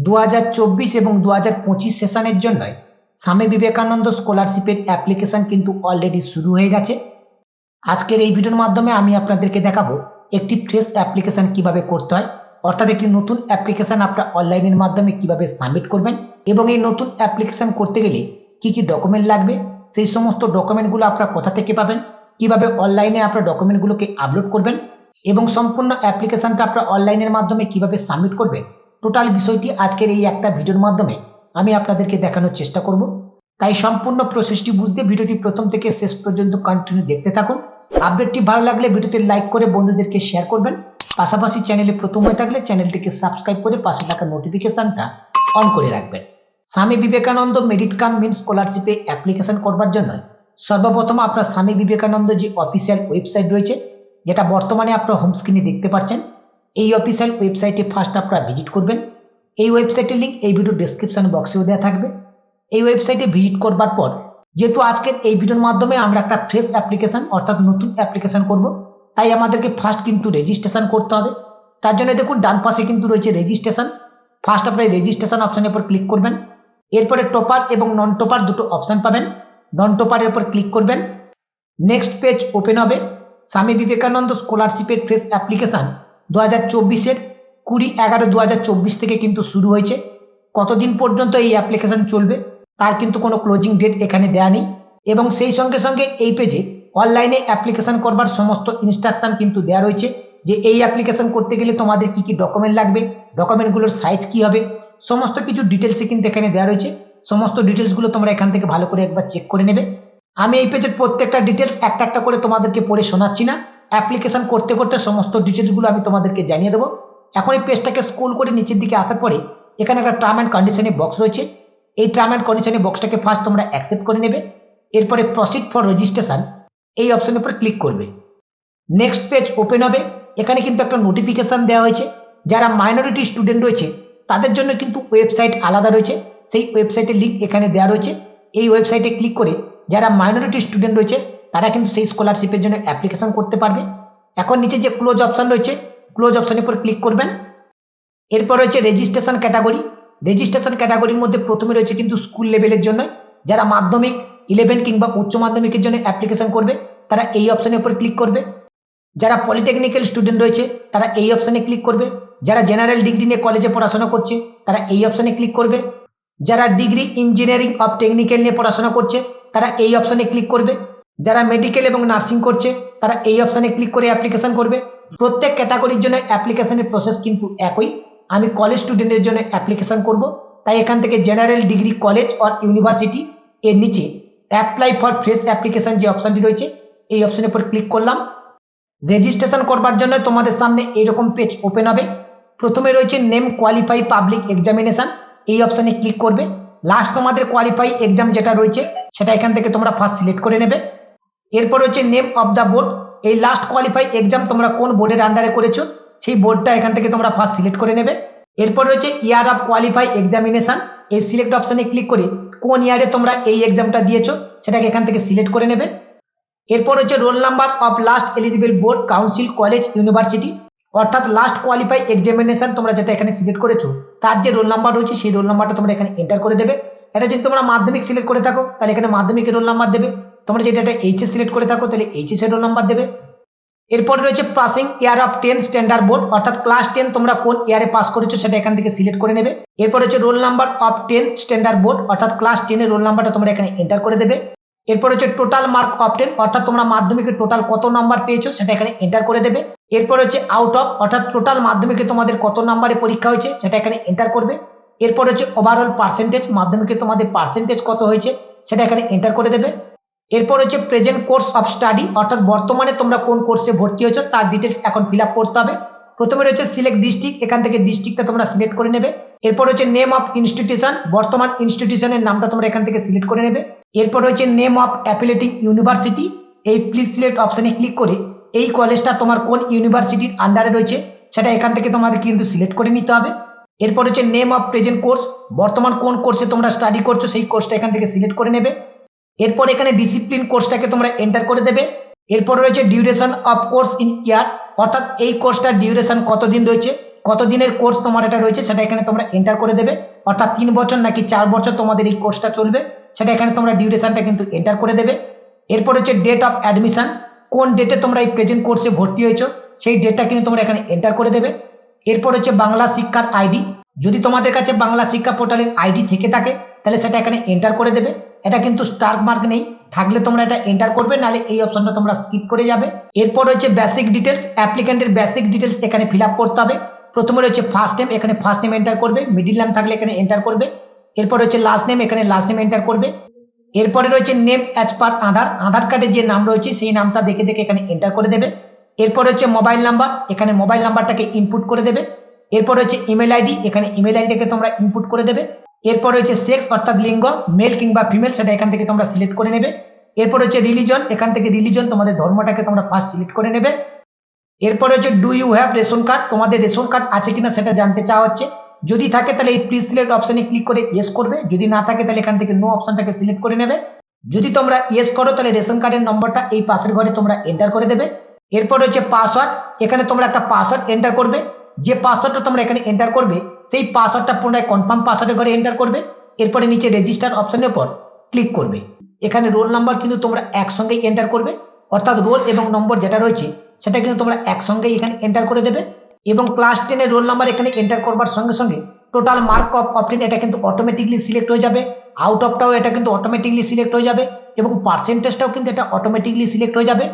2024 এবং 2025 সেশনের জন্য স্বামী বিবেকানন্দ স্কলারশিপের অ্যাপ্লিকেশন কিন্তু অলরেডি শুরু হয়ে গেছে। আজকের এই ভিডিওর মাধ্যমে আমি আপনাদেরকে দেখাবো একটি ফ্রেশ অ্যাপ্লিকেশন কিভাবে করতে হয়, অর্থাৎ একটি নতুন অ্যাপ্লিকেশন আপনারা অনলাইনের মাধ্যমে কিভাবে সাবমিট করবেন এবং এই নতুন অ্যাপ্লিকেশন করতে গেলে কি কি ডকুমেন্ট লাগবে, সেই সমস্ত ডকুমেন্টগুলো আপনারা কোথা থেকে পাবেন, কিভাবে অনলাইনে আপনারা ডকুমেন্টগুলোকে আপলোড করবেন এবং সম্পূর্ণ অ্যাপ্লিকেশনটা আপনারা অনলাইনের মাধ্যমে কিভাবে সাবমিট করবেন, টোটাল বিষয়টি আজকের এই একটা ভিডিওর মাধ্যমে আমি আপনাদেরকে দেখানোর চেষ্টা করব। তাই সম্পূর্ণ প্রসেসটি বুঝতে ভিডিওটি প্রথম থেকে শেষ পর্যন্ত কন্টিনিউ দেখতে থাকুন। আপডেটটি ভালো লাগলে ভিডিওতে লাইক করে বন্ধুদেরকে শেয়ার করবেন। পাশাপাশি চ্যানেলে প্রথম হয়ে থাকলে চ্যানেলটিকে সাবস্ক্রাইব করে পাশে থাকা নোটিফিকেশনটা অন করে রাখবেন। স্বামী বিবেকানন্দ মেরিট কাম মিন স্কলারশিপে অ্যাপ্লিকেশন করবার জন্য সর্বপ্রথম আপনার স্বামী বিবেকানন্দ যে অফিসিয়াল ওয়েবসাইট রয়েছে, যেটা বর্তমানে আপনার হোম স্ক্রিনে দেখতে পাচ্ছেন, এই অফিসিয়াল ওয়েবসাইটে ফার্স্ট আপনারা ভিজিট করবেন। এই ওয়েবসাইটের লিঙ্ক এই ভিডিও ডেসক্রিপশন বক্সেও দেওয়া থাকবে। এই ওয়েবসাইটে ভিজিট করবার পর যেহেতু আজকের এই ভিডিওর মাধ্যমে আমরা একটা ফ্রেশ অ্যাপ্লিকেশন অর্থাৎ নতুন অ্যাপ্লিকেশন করব, তাই আমাদেরকে ফার্স্ট কিন্তু রেজিস্ট্রেশন করতে হবে। তার জন্য দেখুন ডান পাশে কিন্তু রয়েছে রেজিস্ট্রেশন। ফার্স্ট আপনারা রেজিস্ট্রেশন অপশনের উপর ক্লিক করবেন। এরপরে টপার এবং নন টপার দুটো অপশন পাবেন। নন টপারের উপর ক্লিক করবেন। নেক্সট পেজ ওপেন হবে। স্বামী বিবেকানন্দ স্কলারশিপের ফ্রেশ অ্যাপ্লিকেশন 2024-এর 20/11/2024 থেকে কিন্তু শুরু হয়েছে। কতদিন পর্যন্ত এই অ্যাপ্লিকেশন চলবে তার কিন্তু কোনো ক্লোজিং ডেট এখানে দেয়া নেই এবং সেই সঙ্গে সঙ্গে এই পেজে অনলাইনে অ্যাপ্লিকেশন করবার সমস্ত ইনস্ট্রাকশন কিন্তু দেওয়া রয়েছে যে এই অ্যাপ্লিকেশন করতে গেলে তোমাদের কি কি ডকুমেন্ট লাগবে, ডকুমেন্টগুলোর সাইজ কি হবে, সমস্ত কিছু ডিটেলসে কিন্তু এখানে দেওয়া রয়েছে। সমস্ত ডিটেলসগুলো তোমরা এখান থেকে ভালো করে একবার চেক করে নেবে। আমি এই পেজের প্রত্যেকটা ডিটেলস একটা একটা করে তোমাদেরকে পড়ে শোনাচ্ছি না, অ্যাপ্লিকেশন করতে করতে সমস্ত ডিটেলসগুলো আমি তোমাদেরকে জানিয়ে দেবো। এখন এই পেজটাকে স্ক্রল করে নিচের দিকে আসার পরে এখানে একটা টার্ম অ্যান্ড কন্ডিশনের বক্স রয়েছে। এই টার্ম অ্যান্ড কন্ডিশনের বক্সটাকে ফার্স্ট তোমরা অ্যাকসেপ্ট করে নেবে। এরপরে প্রসিড ফর রেজিস্ট্রেশন এই অপশনের উপর ক্লিক করবে। নেক্সট পেজ ওপেন হবে। এখানে কিন্তু একটা নোটিফিকেশন দেওয়া হয়েছে, যারা মাইনরিটি স্টুডেন্ট রয়েছে তাদের জন্য কিন্তু ওয়েবসাইট আলাদা রয়েছে, সেই ওয়েবসাইটের লিঙ্ক এখানে দেওয়া রয়েছে। এই ওয়েবসাইটে ক্লিক করে যারা মাইনরিটি স্টুডেন্ট রয়েছে তারা কিন্তু সেই স্কলারশিপের জন্য অ্যাপ্লিকেশন করতে পারবে। এখন নিচে যে ক্লোজ অপশন রয়েছে, ক্লোজ অপশনের উপর ক্লিক করবেন। এরপর রয়েছে রেজিস্ট্রেশন ক্যাটাগরি। রেজিস্ট্রেশন ক্যাটাগরির মধ্যে প্রথমে রয়েছে কিন্তু স্কুল লেভেলের জন্য, যারা মাধ্যমিক 11 কিংবা উচ্চ মাধ্যমিকের জন্য অ্যাপ্লিকেশন করবে তারা এই অপশনের উপর ক্লিক করবে। যারা পলিটেকনিক্যাল স্টুডেন্ট রয়েছে তারা এই অপশনে ক্লিক করবে। যারা জেনারেল ডিগ্রি নিয়ে কলেজে পড়াশোনা করছে তারা এই অপশনে ক্লিক করবে। যারা ডিগ্রি ইঞ্জিনিয়ারিং অফ টেকনিক্যাল নিয়ে পড়াশোনা করছে তারা এই অপশনে ক্লিক করবে। যারা মেডিকেল এবং নার্সিং করছে তারা এই অপশনে ক্লিক করে অ্যাপ্লিকেশন করবে। প্রত্যেক ক্যাটাগরির জন্য অ্যাপ্লিকেশনের প্রসেস কিন্তু একই। আমি কলেজ স্টুডেন্টের জন্য অ্যাপ্লিকেশন করব, তাই এখান থেকে general degree college or university এর নিচে অ্যাপ্লাই ফর ফ্রেশ অ্যাপ্লিকেশন যে অপশনটি রয়েছে এই অপশনের উপর ক্লিক করলাম। রেজিস্ট্রেশন করবার জন্য তোমাদের সামনে এইরকম পেজ ওপেন হবে। প্রথমে রয়েছে নেম কোয়ালিফাই পাবলিক এক্সামিনেশন, এই অপশনে ক্লিক করবে। লাস্ট তোমাদের কোয়ালিফাই এক্সাম যেটা রয়েছে সেটা এখান থেকে তোমরা ফার্স্ট সিলেক্ট করে নেবে। এরপর হচ্ছে নেম অফ দ্য বোর্ড, এই লাস্ট কোয়ালিফাই এক্সাম তোমরা কোন বোর্ডের আন্ডারে করেছো সেই বোর্ডটা এখান থেকে তোমরা ফার্স্ট সিলেক্ট করে নেবে। এরপর রয়েছে ইয়ার অফ কোয়ালিফাই এক্সামিনেশন, এই সিলেক্ট অপশনে ক্লিক করে কোন ইয়ারে তোমরা এই এক্সামটা দিয়েছো সেটাকে এখান থেকে সিলেক্ট করে নেবে। এরপর হচ্ছে roll number of last eligible board council college university, অর্থাৎ লাস্ট কোয়ালিফাই এক্সামিনেশন তোমরা যেটা এখানে সিলেক্ট করেছো তার যে রোল নাম্বার রয়েছে সেই রোল নাম্বারটা তোমরা এখানে এন্টার করে দেবে। এটা যদি তোমরা মাধ্যমিক সিলেক্ট করে থাকো তাহলে এখানে মাধ্যমিকের রোল নাম্বার দেবে। তোমরা যেটা এটা এইচএস সিলেক্ট করে থাকো তাহলে এইচএস এর রোল নাম্বার দেবে। এরপরে রয়েছে passing year of 10 standard board, অর্থাৎ ক্লাস 10 তোমরা কোন ইয়ারে পাস করেছো সেটা এখান থেকে সিলেক্ট করে নেবে। এরপর হচ্ছে roll number of 10 standard board, অর্থাৎ ক্লাস 10 এর রোল নাম্বারটা তোমরা এখানে এন্টার করে দেবে। এরপর হচ্ছে টোটাল মার্ক অফ 10, অর্থাৎ তোমরা মাধ্যমিকে টোটাল কত নাম্বার পেয়েছো সেটা এখানে এন্টার করে দেবে। এরপর হচ্ছে আউট অফ, অর্থাৎ টোটাল মাধ্যমিকে তোমাদের কত নাম্বারে পরীক্ষা হয়েছে সেটা এখানে এন্টার করবে। এরপর হচ্ছে ওভারঅল পার্সেন্টেজ, মাধ্যমিকে তোমাদের পার্সেন্টেজ কত হয়েছে সেটা এখানে এন্টার করে দেবে। এরপর হচ্ছে প্রেজেন্ট কোর্স অফ স্টাডি, অর্থাৎ বর্তমানে তোমরা কোন কোর্সে ভর্তি হয়েছো তার ডিটেলস এখন ফিল আপ করতে হবে। প্রথমে রয়েছে সিলেক্ট ডিস্ট্রিক্ট, এখান থেকে ডিস্ট্রিক্টটা তোমরা সিলেক্ট করে নেবে। এরপর হচ্ছে নেম অফ ইনস্টিটিউশন, বর্তমান ইনস্টিটিউশনের নামটা তোমরা এখান থেকে সিলেক্ট করে নেবে। এরপর হচ্ছে নেম অফ অ্যাফিলিয়েটিং ইউনিভার্সিটি, এই প্লিজ সিলেক্ট অপশনে ক্লিক করে এই কলেজটা তোমার কোন ইউনিভার্সিটির আন্ডারে রয়েছে সেটা এখান থেকে তোমাদের কিন্তু সিলেক্ট করে নিতে হবে। এরপর হচ্ছে নেম অফ প্রেজেন্ট কোর্স, বর্তমান কোন কোর্সে তোমরা স্টাডি করছো সেই কোর্সটা এখান থেকে সিলেক্ট করে নেবে। এরপর এখানে ডিসিপ্লিন কোর্সটাকে তোমরা এন্টার করে দেবে। এরপর রয়েছে duration of course in years, অর্থাৎ এই কোর্সটার ডিউরেশন কতদিন রয়েছে কত দিনের কোর্স তোমার এটা রয়েছে সেটা এখানে তোমরা এন্টার করে দেবে, অর্থাৎ 3 বছর নাকি 4 বছর তোমাদের এই কোর্সটা চলবে সেটা এখানে তোমরা ডিউরেশনটা কিন্তু এন্টার করে দেবে। এরপর হচ্ছে ডেট অফ অ্যাডমিশন, কোন ডেটে তোমরা এই প্রেজেন্ট কোর্সে ভর্তি হয়েছো সেই ডেটটা কিন্তু তোমরা এখানে এন্টার করে দেবে। এরপর হচ্ছে বাংলা শিক্ষার আইডি, যদি তোমাদের কাছে বাংলা শিক্ষা পোর্টালের আইডি থেকে থাকে তাহলে সেটা এখানে এন্টার করে দেবে। এটা কিন্তু স্টার মার্ক নেই, থাকলে তোমরা এটা এন্টার করবে, নাহলে এই অপশনটা তোমরা স্কিপ করে যাবে। এরপর হচ্ছে বেসিক ডিটেলস, অ্যাপ্লিক্যান্টের বেসিক ডিটেলস এখানে ফিল আপ করতে হবে। প্রথমে রয়েছে ফার্স্ট নেম, এখানে ফার্স্ট নেম এন্টার করবে, মিডিল নেম থাকলে এখানে এন্টার করবে। এরপর হচ্ছে লাস্ট নেম, এখানে লাস্ট নেম এন্টার করবে। এরপরে রয়েছে নেম অ্যাজ পার আধার, আধার কার্ডে যে নাম রয়েছে সেই নামটা দেখে দেখে এখানে এন্টার করে দেবে। এরপর হচ্ছে মোবাইল নাম্বার, এখানে মোবাইল নাম্বারটাকে ইনপুট করে দেবে। এরপর হচ্ছে ইমেল আইডি, এখানে ইমেল আইডিটাকে তোমরা ইনপুট করে দেবে। এরপর হচ্ছে সেক্স অর্থাৎ লিঙ্গ, মেল কিংবা ফিমেল সেটা এখান থেকে তোমরা সিলেক্ট করে নেবে। এরপর হচ্ছে রিলিজন, এখান থেকে রিলিজন তোমাদের ধর্মটাকে তোমরা ফার্স্ট সিলেক্ট করে নেবে। এরপর হচ্ছে do you have ration card, তোমাদের রেশন কার্ড আছে কিনা সেটা জানতে চাওয়া হচ্ছে। যদি থাকে তাহলে এই প্লিজ সিলেক্ট অপশনে ক্লিক করে ইয়েস করবে, যদি না থাকে তাহলে এখান থেকে নো অপশনটাকে সিলেক্ট করে নেবে। যদি তোমরা ইয়েস করো তাহলে রেশন কার্ডের নম্বরটা এই পাশের ঘরে তোমরা এন্টার করে দেবে। এরপর হচ্ছে পাসওয়ার্ড, এখানে তোমরা একটা পাসওয়ার্ড এন্টার করবে, যে পাসওয়ার্ডটা তোমরা এখানে এন্টার করবে সেই পাসওয়ার্ডটা পুনরায় কনফার্ম পাসওয়ার্ডের ঘরে এন্টার করবে। এরপরে নিচে রেজিস্টার অপশনের উপর ক্লিক করবে। এখানে রোল নাম্বার কিন্তু তোমরা একসঙ্গেই এন্টার করবে, অর্থাৎ রোল এবং নম্বর যেটা রয়েছে সেটা কিন্তু তোমরা একসঙ্গেই এখানে এন্টার করে দেবে। এবং ক্লাস 10 এর রোল নাম্বার এখানে এন্টার করবার সঙ্গে সঙ্গে টোটাল মার্ক অফ 10 এটা কিন্তু অটোমেটিকলি সিলেক্ট হয়ে যাবে, আউট অফটাও এটা কিন্তু অটোমেটিকলি সিলেক্ট হয়ে যাবে, এবং পার্সেন্টেজটাও কিন্তু এটা অটোমেটিকলি সিলেক্ট হয়ে যাবে।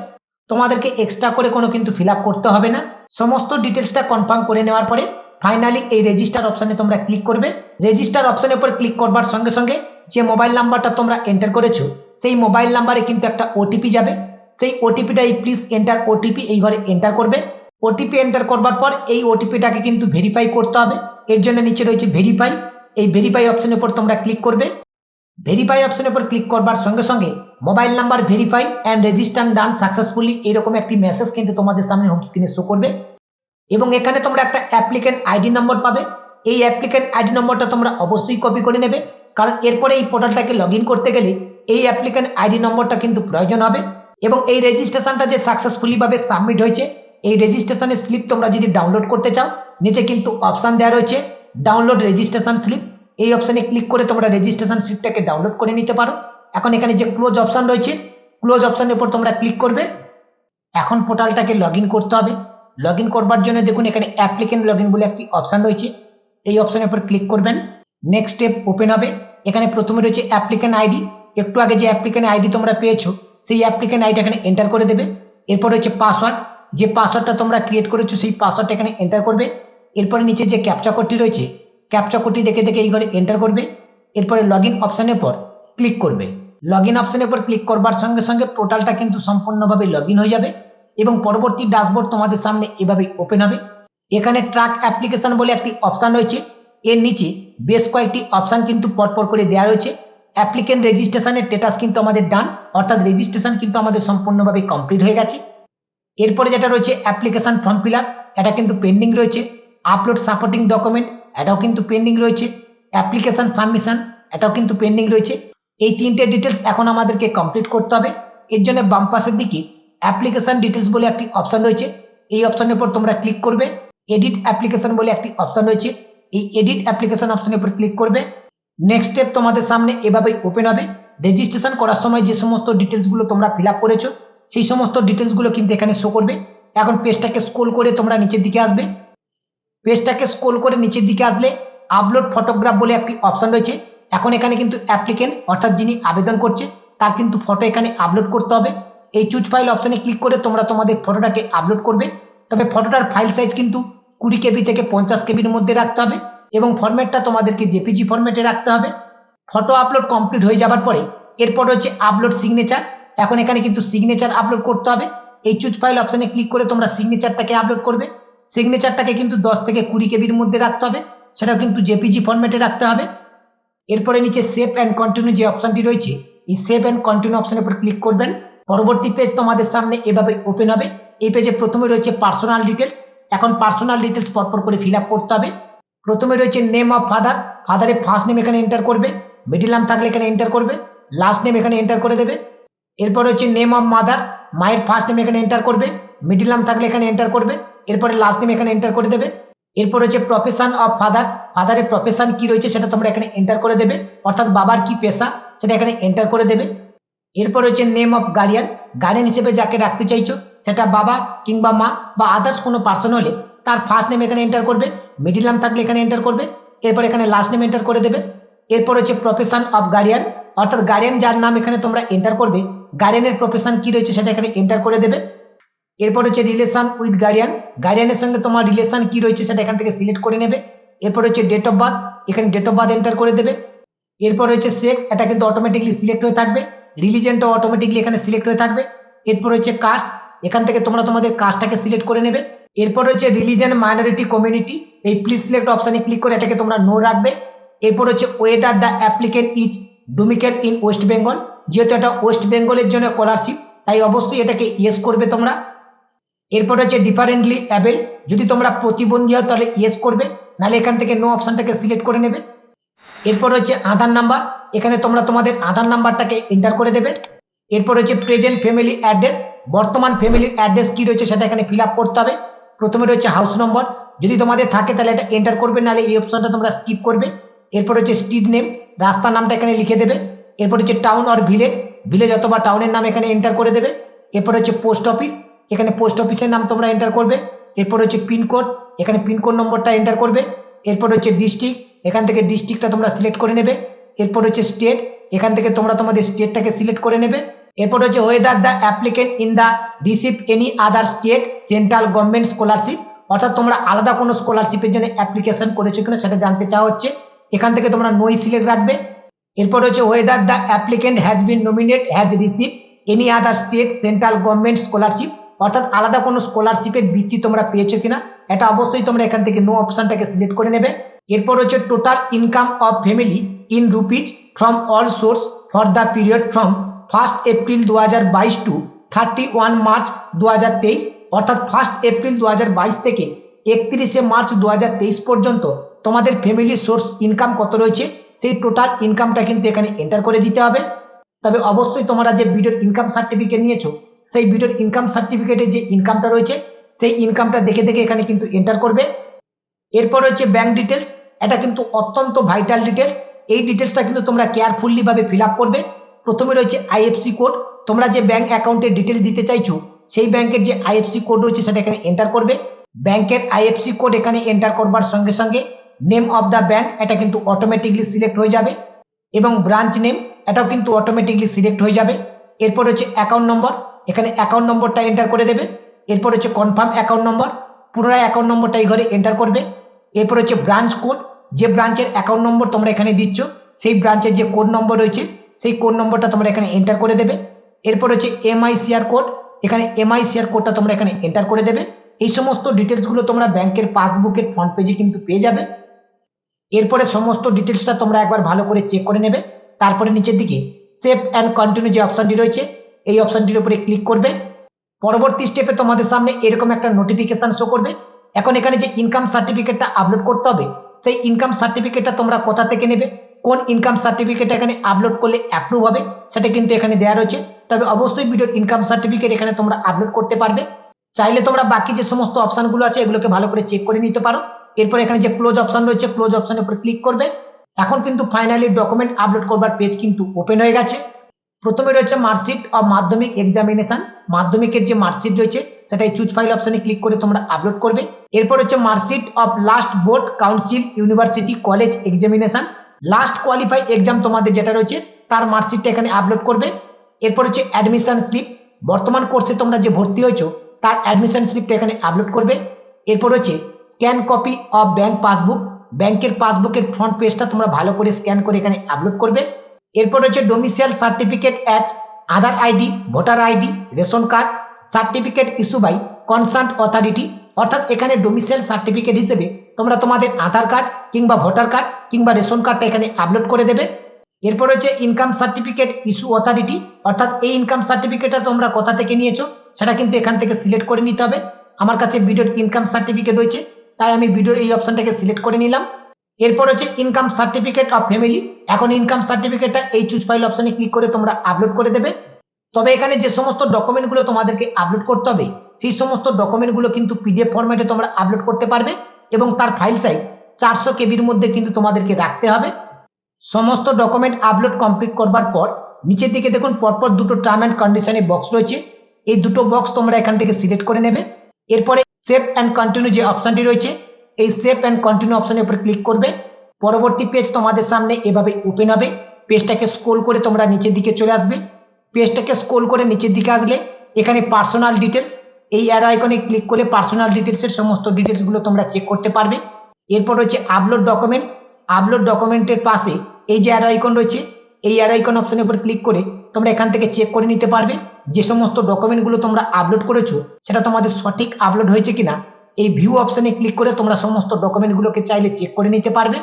তোমাদেরকে এক্সট্রা করে কোনো কিন্তু ফিল আপ করতে হবে না। সমস্ত ডিটেলসটা কনফার্ম করে নেওয়ার পরে ফাইনালি এই রেজিস্টার অপশনে তোমরা ক্লিক করবে। রেজিস্টার অপশনের উপর ক্লিক করবার সঙ্গে সঙ্গে যে মোবাইল নাম্বারটা তোমরা এন্টার করেছো সেই মোবাইল নাম্বারে কিন্তু একটা ওটিপি যাবে, সেই ওটিপিটা এই প্লিজ এন্টার ওটিপি এই ঘরে এন্টার করবে। ওটিপি এন্টার করবার পর এই ওটিপিটাকে কিন্তু ভেরিফাই করতে হবে, এর জন্য নিচে রয়েছে ভেরিফাই, এই ভেরিফাই অপশনের উপর তোমরা ক্লিক করবে। ভেরিফাই অপশনের উপর ক্লিক করবার সঙ্গে সঙ্গে mobile number verify and register done successfully এরকম একটি মেসেজ কিন্তু তোমাদের সামনে হোম স্ক্রিনে শো করবে। এবং এখানে তোমরা একটা অ্যাপ্লিক্যান্ট আইডি নম্বর পাবে, এই অ্যাপ্লিক্যান্ট আইডি নম্বরটা তোমরা অবশ্যই কপি করে নেবে, কারণ এরপরে এই পোর্টালটাকে লগ ইন করতে গেলে এই অ্যাপ্লিক্যান্ট আইডি নম্বরটা কিন্তু প্রয়োজন হবে। এবং এই রেজিস্ট্রেশনটা যে সাকসেসফুলি ভাবে সাবমিট হয়েছে এই রেজিস্ট্রেশনের স্লিপ তোমরা যদি ডাউনলোড করতে চাও নিচে কিন্তু অপশন দেওয়া রয়েছে ডাউনলোড রেজিস্ট্রেশন স্লিপ, এই অপশনে ক্লিক করে তোমরা রেজিস্ট্রেশন স্লিপটাকে ডাউনলোড করে নিতে পারো। এখন এখানে যে ক্লোজ অপশন রয়েছে ক্লোজ অপশনের উপর তোমরা ক্লিক করবে। এখন পোর্টালটাকে লগ ইন করতে হবে, লগ ইন করবার জন্য দেখুন এখানে অ্যাপ্লিক্যান্ট লগ ইন বলে একটি অপশন রয়েছে, এই অপশনের উপর ক্লিক করবেন। নেক্সট স্টেপ ওপেন হবে, এখানে প্রথমে রয়েছে অ্যাপ্লিক্যান্ট আইডি, একটু আগে যে অ্যাপ্লিক্যান্ট আইডি তোমরা পেয়েছো সেই অ্যাপ্লিক্যান্ট আইডি এখানে এন্টার করে দেবে। এরপর রয়েছে পাসওয়ার্ড, যে পাসওয়ার্ডটা তোমরা ক্রিয়েট করেছো সেই পাসওয়ার্ডটা এখানে এন্টার করবে। এরপরে নিচে যে ক্যাপচা কোডটি রয়েছে ক্যাপচা কোডটি দেখে দেখে এই ঘরে এন্টার করবে। এরপরে লগ ইন অপশনের উপর ক্লিক করবে। লগ ইন অপশনের উপর ক্লিক করবার সঙ্গে সঙ্গে পোর্টালটা কিন্তু সম্পূর্ণভাবে লগ ইন হয়ে যাবে এবং পরবর্তী ড্যাশবোর্ড তোমাদের সামনে এভাবেই ওপেন হবে। এখানে ট্র্যাক অ্যাপ্লিকেশন বলে একটি অপশন রয়েছে, এর নিচে বেশ কয়েকটি অপশন কিন্তু পরপর করে দেওয়া রয়েছে। অ্যাপ্লিকেন্ট রেজিস্ট্রেশনের স্ট্যাটাস কিন্তু আমাদের ডান, অর্থাৎ রেজিস্ট্রেশন কিন্তু আমাদের সম্পূর্ণভাবে কমপ্লিট হয়ে গেছে। এরপরে যেটা রয়েছে অ্যাপ্লিকেশন ফর্ম ফিল আপ, এটা কিন্তু পেন্ডিং রয়েছে। আপলোড সাপোর্টিং ডকুমেন্ট, এটাও কিন্তু পেন্ডিং রয়েছে। অ্যাপ্লিকেশন সাবমিশন, এটাও কিন্তু পেন্ডিং রয়েছে। এই তিনটে ডিটেলস এখন আমাদেরকে কমপ্লিট করতে হবে। এর জন্য বাম পাশের দিকে অ্যাপ্লিকেশন ডিটেলস বলে একটি অপশন রয়েছে, এই অপশনের উপর তোমরা ক্লিক করবে। এডিট অ্যাপ্লিকেশন বলে একটি অপশন রয়েছে, এই এডিট অ্যাপ্লিকেশন অপশনের উপর ক্লিক করবে। নেক্সট স্টেপ তোমাদের সামনে এভাবেই ওপেন হবে। রেজিস্ট্রেশন করার সময় যে সমস্ত ডিটেলসগুলো তোমরা ফিল আপ করেছো সেই সমস্ত ডিটেলসগুলো কিন্তু এখানে শো করবে। এখন পেজটাকে স্ক্রল করে তোমরা নিচের দিকে আসবে, পেজটাকে স্ক্রল করে নিচের দিকে আসলে আপলোড ফটোগ্রাফ বলে একটি অপশন রয়েছে। এখন এখানে কিন্তু অ্যাপ্লিকেন্ট অর্থাৎ যিনি আবেদন করছে তার কিন্তু ফটো এখানে আপলোড করতে হবে। এই চুজ ফাইল অপশনে ক্লিক করে তোমরা তোমাদের ফটোটাকে আপলোড করবে, তবে ফটোটার ফাইল সাইজ কিন্তু 20 কেবি থেকে 50 কেবির মধ্যে রাখতে হবে এবং ফরম্যাটটা তোমাদেরকে জেপিজি ফরম্যাটে রাখতে হবে। ফটো আপলোড কমপ্লিট হয়ে যাবার পরে এরপর হচ্ছে আপলোড সিগনেচার, এখন এখানে কিন্তু সিগনেচার আপলোড করতে হবে। এই চুজ ফাইল অপশনে ক্লিক করে তোমরা সিগনেচারটাকে আপলোড করবে। সিগনেচারটাকে কিন্তু 10 থেকে 20 কেবির মধ্যে রাখতে হবে, সেটাও কিন্তু জেপিজি ফরম্যাটে রাখতে হবে। এরপরে নিচে সেভ অ্যান্ড কন্টিনিউ যে অপশনটি রয়েছে এই সেভ অ্যান্ড কন্টিনিউ অপশনের উপর ক্লিক করবেন। পরবর্তী পেজ তোমাদের সামনে এভাবে ওপেন হবে। এই পেজে প্রথমে রয়েছে পার্সোনাল ডিটেলস, এখন পার্সোনাল ডিটেলস পরপর করে ফিল আপ করতে হবে। প্রথমে রয়েছে নেম অফ ফাদার, ফাদারের ফার্স্ট নেম এখানে এন্টার করবে, মিডিল নেম থাকলে এখানে এন্টার করবে, লাস্ট নেম এখানে এন্টার করে দেবে। এরপর হচ্ছে নেম অফ মাদার, মায়ের ফার্স্ট নেম এখানে এন্টার করবে, মিডিল নেম থাকলে এখানে এন্টার করবে, এরপরে লাস্ট নেম এখানে এন্টার করে দেবে। এরপর হচ্ছে প্রফেশন অফ ফাদার, ফাদারের প্রফেশন কি রয়েছে সেটা তোমরা এখানে এন্টার করে দেবে, অর্থাৎ বাবার কি পেশা সেটা এখানে এন্টার করে দেবে। এরপর হচ্ছে নেম অফ গার্ডিয়ান, গার্ডিয়ান হিসেবে যাকে রাখতে চাইছো সেটা বাবা কিংবা মা বা আদার্স কোনো পার্সন হলে তার ফার্স্ট নেম এখানে এন্টার করবে, মিডিল নাম থাকলে এখানে এন্টার করবে, এরপর এখানে লাস্ট নেম এন্টার করে দেবে। এরপর হচ্ছে প্রফেশন অফ গার্ডিয়ান, অর্থাৎ গার্ডিয়ান যার নাম এখানে তোমরা এন্টার করবে গার্ডিয়ানের প্রফেশন কি রয়েছে সেটা এখানে এন্টার করে দেবে। এরপর হচ্ছে রিলেশন উইথ গার্ডিয়ান, গার্ডিয়ানের সঙ্গে তোমার রিলেশন কি রয়েছে সেটা এখান থেকে সিলেক্ট করে নেবে। এরপর হচ্ছে ডেট অফ বার্থ, এখানে ডেট অফ বার্থ এন্টার করে দেবে। এরপর হচ্ছে সেক্স, এটা কিন্তু অটোমেটিকলি সিলেক্ট হয়ে থাকবে, রিলিজনটাও অটোমেটিকলি এখানে সিলেক্ট হয়ে থাকবে। এরপর হচ্ছে কাস্ট, এখান থেকে তোমরা তোমাদের কাস্টটাকে সিলেক্ট করে নেবে। এরপর হচ্ছে রিলিজন মাইনরিটি কমিউনিটি, এই প্লিজ সিলেক্ট অপশনে ক্লিক করে এটাকে তোমরা নো রাখবে। এরপর হচ্ছে whether the applicant is domicile in West Bengal, যেহেতু এটা ওয়েস্ট বেঙ্গলের জন্য স্কলারশিপ তাই অবশ্যই এটাকে ইয়েস করবে তোমরা। এরপর হচ্ছে ডিফারেন্টলি অ্যাবেল, যদি তোমরা প্রতিবন্ধী হও তাহলে ইয়েস করবে, নাহলে এখান থেকে নো অপশনটাকে সিলেক্ট করে নেবে। এরপর হচ্ছে আধার নাম্বার, এখানে তোমরা তোমাদের আধার নাম্বারটাকে এন্টার করে দেবে। এরপর হচ্ছে প্রেজেন্ট ফ্যামিলি অ্যাড্রেস, বর্তমান ফ্যামিলির অ্যাড্রেস কি রয়েছে সেটা এখানে ফিল আপ করতে হবে। প্রথমে রয়েছে হাউস নম্বর, যদি তোমাদের থাকে তাহলে এটা এন্টার করবে, নাহলে এই অপশনটা তোমরা স্কিপ করবে। এরপর হচ্ছে স্ট্রিট নেম, রাস্তার নামটা এখানে লিখে দেবে। এরপর হচ্ছে টাউন আর ভিলেজ, ভিলেজ অথবা টাউনের নাম এখানে এন্টার করে দেবে। এরপর হচ্ছে পোস্ট অফিস, এখানে পোস্ট অফিসের নাম তোমরা এন্টার করবে। এরপর হচ্ছে পিনকোড, এখানে পিনকোড নম্বরটা এন্টার করবে। এরপর হচ্ছে ডিস্ট্রিক্ট, এখান থেকে ডিস্ট্রিক্টটা তোমরা সিলেক্ট করে নেবে। এরপর হচ্ছে স্টেট, এখান থেকে তোমরা তোমাদের স্টেটটাকে সিলেক্ট করে নেবে। এরপর হচ্ছে whether the applicant in the receive any other state central government scholarship, অর্থাৎ তোমরা আলাদা কোনো স্কলারশিপের জন্য অ্যাপ্লিকেশন করেছো কিনা সেটা জানতে চাওয়া হচ্ছে, এখান থেকে তোমরা নোই সিলেক্ট রাখবে। এরপর হচ্ছে whether the applicant has been nominate has receive any other state central government scholarship, অর্থাৎ আলাদা কোনো স্কলারশিপের বৃত্তি তোমরা পেয়েছো কিনা, এটা অবশ্যই তোমরা এখান থেকে নো অপশনটাকে সিলেক্ট করে নেবে। এরপর হচ্ছে total income of family in rupees from all source for the period from 1 April 2022 to 31 March 2023, অর্থাৎ 1 এপ্রিল 2022 থেকে 31 মার্চ 2023 পর্যন্ত তোমাদের ফ্যামিলির সোর্স ইনকাম কত রয়েছে সেই টোটাল ইনকামটা কিন্তু এখানে এন্টার করে দিতে হবে। তবে অবশ্যই তোমরা যে ভিডিওর ইনকাম সার্টিফিকেট নিয়েছো সেই ভিডিওর ইনকাম সার্টিফিকেটে যে ইনকামটা রয়েছে সেই ইনকামটা দেখে দেখে এখানে কিন্তু এন্টার করবে। এরপর হচ্ছে ব্যাংক ডিটেলস, এটা কিন্তু অত্যন্ত ভাইটাল ডিটেলস, এই ডিটেলসটা কিন্তু তোমরা কেয়ারফুলি ভাবে ফিল আপ করবে। প্রথমে রয়েছে আইএফসি কোড, তোমরা যে ব্যাংক অ্যাকাউন্টের ডিটেলস দিতে চাইছো সেই ব্যাংকের যে আইএফসি কোড রয়েছে সেটা এখানে এন্টার করবে। ব্যাংকের আইএফসি কোড এখানে এন্টার করবার সঙ্গে সঙ্গে নেম অফ দ্য ব্যাংক এটা কিন্তু অটোমেটিকলি সিলেক্ট হয়ে যাবে, এবং ব্রাঞ্চ নেম এটাও কিন্তু অটোমেটিকলি সিলেক্ট হয়ে যাবে। এরপর হচ্ছে অ্যাকাউন্ট নম্বর, এখানে অ্যাকাউন্ট নম্বরটা এন্টার করে দেবে। এরপর হচ্ছে কনফার্ম অ্যাকাউন্ট নম্বর, পুনরায় অ্যাকাউন্ট নম্বরটা এই ঘরে এন্টার করবে। এরপর হচ্ছে ব্রাঞ্চ কোড, যে ব্রাঞ্চের অ্যাকাউন্ট নম্বর তোমরা এখানে দিচ্ছ সেই ব্রাঞ্চের যে কোড নম্বর রয়েছে সেই কোড নম্বরটা তোমরা এখানে এন্টার করে দেবে। এরপর হচ্ছে এমআইসিআর কোড, এখানে এমআইসিআর কোডটা তোমরা এখানে এন্টার করে দেবে। এই সমস্ত ডিটেলসগুলো তোমরা ব্যাংকের পাসবুকের ফ্রন্ট পেজে কিন্তু পেয়ে যাবে। এরপরে সমস্ত ডিটেলসটা তোমরা একবার ভালো করে চেক করে নেবে। তারপরে নিচের দিকে সেভ অ্যান্ড কন্টিনিউ যে অপশনটি রয়েছে এই অপশনটির উপরে ক্লিক করবে। পরবর্তী স্টেপে তোমাদের সামনে এরকম একটা নোটিফিকেশন শো করবে। এখন এখানে যে ইনকাম সার্টিফিকেটটা আপলোড করতে হবে সেই ইনকাম সার্টিফিকেটটা তোমরা কোথা থেকে নেবে, কোন ইনকাম সার্টিফিকেট এখানে আপলোড করলে অ্যাপ্রুভ হবে সেটা কিন্তু এখানে দেওয়া রয়েছে। তবে অবশ্যই ভিডিওর ইনকাম সার্টিফিকেট এখানে তোমরা আপলোড করতে পারবে। চাইলে তোমরা বাকি যে সমস্ত অপশনগুলো আছে এগুলোকে ভালো করে চেক করে নিতে পারো। এরপর এখানে যে ক্লোজ অপশন রয়েছে ক্লোজ অপশনের উপর ক্লিক করবে। এখন কিন্তু ফাইনালি ডকুমেন্ট আপলোড করবার পেজ কিন্তু ওপেন হয়ে গেছে। প্রথমে রয়েছে মার্কশিট অফ মাধ্যমিক এক্সামিনেশন, মাধ্যমিকের যে মার্কশিট রয়েছে সেটাই চুজ ফাইল অপশনে ক্লিক করে তোমরা আপলোড করবে। এরপর হচ্ছে marksheet of last board council university college examination, last qualify exam তোমাদের যেটা রয়েছে তার মার্কশিটটা এখানে আপলোড করবে। এরপর হচ্ছে অ্যাডমিশন স্লিপ, বর্তমান কোর্সে তোমরা যে ভর্তি হয়েছো তার অ্যাডমিশন স্লিপটা এখানে আপলোড করবে। এরপর হচ্ছে scan copy of bank passbook, ব্যাংকের পাসবুকের ফ্রন্ট পেজটা তোমরা ভালো করে স্ক্যান করে এখানে আপলোড করবে। এরপর হচ্ছে domicile certificate as Aadhaar ID, voter ID, ration card, certificate issue by concern authority, অর্থাৎ এখানে ডোমিসাইল সার্টিফিকেট হিসেবে তোমরা তোমাদের আধার কার্ড কিংবা ভোটার কার্ড কিংবা রেশন কার্ডটা এখানে আপলোড করে দেবে। এরপর হচ্ছে ইনকাম সার্টিফিকেট ইস্যু অথরিটি, অর্থাৎ এই ইনকাম সার্টিফিকেটটা তোমরা কোথা থেকে নিয়েছো সেটা কিন্তু এখান থেকে সিলেক্ট করে নিতে হবে। আমার কাছে ভিডিওর ইনকাম সার্টিফিকেট রয়েছে তাই আমি ভিডিওর এই অপশনটাকে সিলেক্ট করে নিলাম। এরপর হচ্ছে ইনকাম সার্টিফিকেট অফ ফ্যামিলি, এখন ইনকাম সার্টিফিকেটটা এই চুজ ফাইল অপশনে ক্লিক করে তোমরা আপলোড করে দেবে। তবে এখানে যে সমস্ত ডকুমেন্টগুলো তোমাদেরকে আপলোড করতে হবে সেই সমস্ত ডকুমেন্টগুলো কিন্তু পিডিএফ ফরম্যাটে তোমরা আপলোড করতে পারবে এবং তার ফাইল সাইজ 400 কেবির মধ্যে কিন্তু তোমাদেরকে রাখতে হবে। সমস্ত ডকুমেন্ট আপলোড কমপ্লিট করবার পর নিচের দিকে দেখুন পরপর দুটো টার্ম অ্যান্ড কন্ডিশনের বক্স রয়েছে। এই দুটো বক্স তোমরা এখান থেকে সিলেক্ট করে নেবে। এরপরে সেভ অ্যান্ড কন্টিনিউ যে অপশনটি রয়েছে, এই সেভ অ্যান্ড কন্টিনিউ অপশনের উপর ক্লিক করবে। পরবর্তী পেজ তোমাদের সামনে এভাবে ওপেন হবে। পেজটাকে স্ক্রল করে তোমরা নিচের দিকে চলে আসবে। পেজটাকে স্ক্রল করে নিচের দিকে আসলে এখানে পার্সোনাল ডিটেলস, এই অ্যারো আইকনে ক্লিক করে পার্সোনাল ডিটেলসের সমস্ত ডিটেলসগুলো তোমরা চেক করতে পারবে। এরপর রয়েছে আপলোড ডকুমেন্টস। আপলোড ডকুমেন্টের পাশে এই যে অ্যারো আইকন রয়েছে, এই অ্যারো আইকন অপশনের উপর ক্লিক করে তোমরা এখান থেকে চেক করে নিতে পারবে যে সমস্ত ডকুমেন্টগুলো তোমরা আপলোড করেছো সেটা তোমাদের সঠিক আপলোড হয়েছে কিনা। এই ভিউ অপশনে ক্লিক করে তোমরা সমস্ত ডকুমেন্টগুলোকে চাইলে চেক করে নিতে পারবে।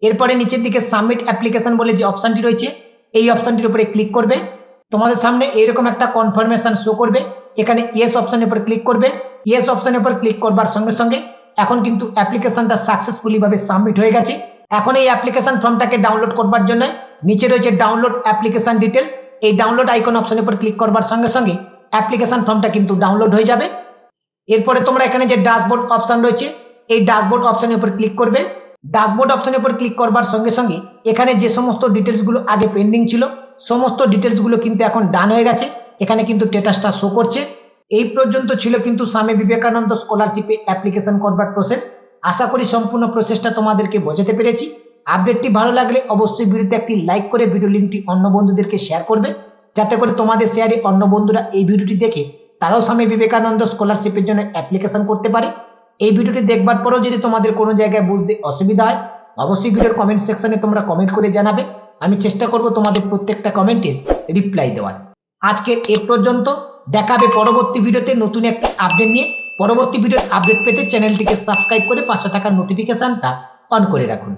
এরপরে নিচের দিকে সাবমিট অ্যাপ্লিকেশন বলে যে অপশনটি রয়েছে, এই অপশনটির উপরে ক্লিক করবে। তোমাদের সামনে এইরকম একটা কনফার্মেশন শো করবে। এখানে ইয়েস অপশনের উপর ক্লিক করবে। ইয়েস অপশনের উপর ক্লিক করবার সঙ্গে সঙ্গে এখন কিন্তু অ্যাপ্লিকেশনটা সাকসেসফুলি ভাবে সাবমিট হয়ে গেছে। এখন এই অ্যাপ্লিকেশন ফর্মটাকে ডাউনলোড করবার জন্য নিচে রয়েছে ডাউনলোড অ্যাপ্লিকেশন ডিটেলস। এই ডাউনলোড আইকন অপশনের উপর ক্লিক করবার সঙ্গে সঙ্গে অ্যাপ্লিকেশন ফর্মটা কিন্তু ডাউনলোড হয়ে যাবে। এরপরে তোমরা এখানে যে ড্যাশবোর্ড অপশন রয়েছে, এই ড্যাশবোর্ড অপশনের উপর ক্লিক করবে। ড্যাশবোর্ড অপশনের উপর ক্লিক করবার সঙ্গে সঙ্গে এখানে যে সমস্ত ডিটেলসগুলো আগে পেন্ডিং ছিল সমস্ত ডিটেলসগুলো কিন্তু এখন ডান হয়ে গেছে। এখানে কিন্তু স্ট্যাটাসটা শো করছে। এই পর্যন্ত ছিল কিন্তু স্বামী বিবেকানন্দ স্কলারশিপে অ্যাপ্লিকেশন করবার প্রসেস। আশা করি সম্পূর্ণ প্রসেসটা তোমাদেরকে বোঝাতে পেরেছি। আপডেটটি ভালো লাগলে অবশ্যই ভিডিওতে একটি লাইক করে ভিডিও লিঙ্কটি অন্য বন্ধুদেরকে শেয়ার করবে, যাতে করে তোমাদের শেয়ারে অন্য বন্ধুরা এই ভিডিওটি দেখে তারাও স্বামী বিবেকানন্দ স্কলারশিপের জন্য অ্যাপ্লিকেশন করতে পারে। এই ভিডিওটি দেখবার পরেও যদি তোমাদের কোনো জায়গায় বুঝতে অসুবিধা হয় অবশ্যই ভিডিওর কমেন্ট সেকশনে তোমরা কমেন্ট করে জানাবে। আমি চেষ্টা করব তোমাদের প্রত্যেকটা কমেন্টের রিপ্লাই দেওয়ার। আজকের এ পর্যন্ত, দেখাবে পরবর্তী ভিডিওতে নতুন একটি আপডেট নিয়ে। পরবর্তী ভিডিওর আপডেট পেতে চ্যানেলটিকে সাবস্ক্রাইব করে পাশে থাকা নোটিফিকেশনটা অন করে রাখুন।